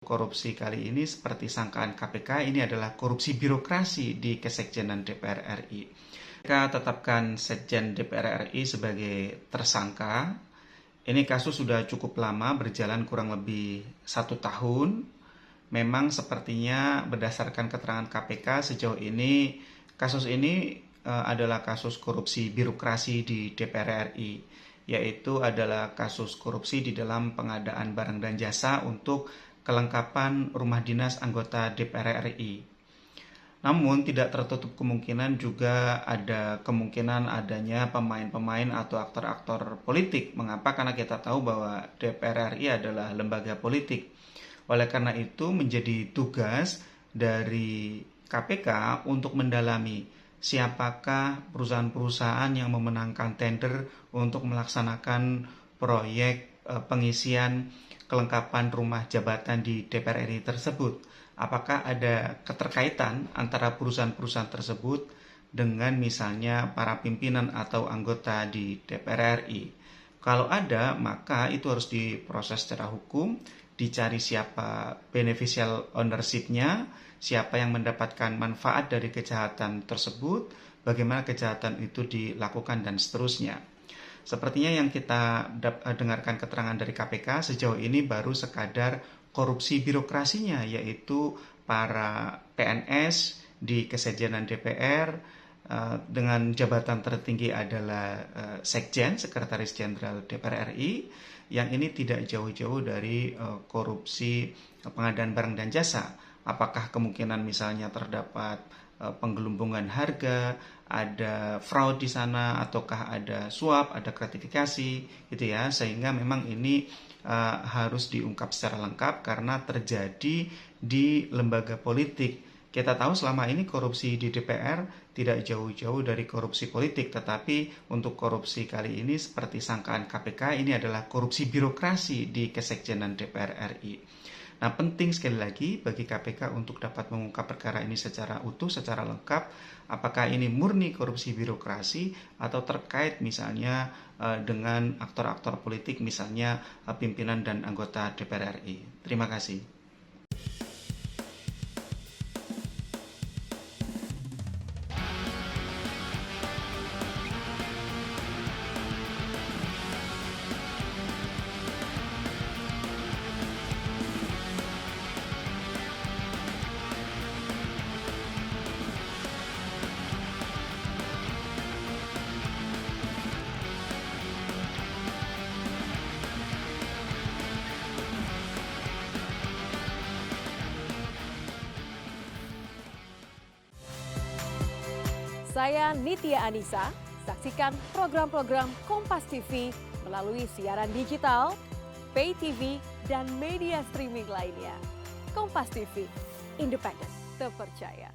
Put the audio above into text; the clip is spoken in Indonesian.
Korupsi kali ini seperti sangkaan KPK ini adalah korupsi birokrasi di Kesekjenan DPR RI. KPK tetapkan Sekjen DPR RI sebagai tersangka. Ini kasus sudah cukup lama, berjalan kurang lebih 1 tahun. Memang sepertinya berdasarkan keterangan KPK sejauh ini, kasus ini adalah kasus korupsi birokrasi di DPR RI, yaitu adalah kasus korupsi di dalam pengadaan barang dan jasa untuk kelengkapan rumah dinas anggota DPR RI. Namun tidak tertutup kemungkinan juga ada kemungkinan adanya pemain-pemain atau aktor-aktor politik. Mengapa? Karena kita tahu bahwa DPR RI adalah lembaga politik. Oleh karena itu menjadi tugas dari KPK untuk mendalami siapakah perusahaan-perusahaan yang memenangkan tender untuk melaksanakan proyek pengisian kelengkapan rumah jabatan di DPR RI tersebut. Apakah ada keterkaitan antara perusahaan-perusahaan tersebut dengan misalnya para pimpinan atau anggota di DPR RI? Kalau ada, maka itu harus diproses secara hukum, dicari siapa beneficial ownership-nya, siapa yang mendapatkan manfaat dari kejahatan tersebut, bagaimana kejahatan itu dilakukan, dan seterusnya. Sepertinya yang kita dengarkan keterangan dari KPK sejauh ini baru sekadar korupsi birokrasinya, yaitu para PNS di Kesekjenan DPR dengan jabatan tertinggi adalah Sekjen, Sekretaris Jenderal DPR RI, yang ini tidak jauh-jauh dari korupsi pengadaan barang dan jasa. Apakah kemungkinan misalnya terdapat penggelembungan harga, ada fraud di sana, ataukah ada suap, ada gratifikasi, gitu ya, sehingga memang ini harus diungkap secara lengkap karena terjadi di lembaga politik. Kita tahu selama ini korupsi di DPR tidak jauh-jauh dari korupsi politik, tetapi untuk korupsi kali ini seperti sangkaan KPK ini adalah korupsi birokrasi di Kesekjenan DPR RI. Nah, penting sekali lagi bagi KPK untuk dapat mengungkap perkara ini secara utuh, secara lengkap, apakah ini murni korupsi birokrasi atau terkait misalnya dengan aktor-aktor politik, misalnya pimpinan dan anggota DPR RI. Terima kasih. Saya Nitya Anissa, saksikan program-program Kompas TV melalui siaran digital, pay TV, dan media streaming lainnya. Kompas TV, independen, terpercaya.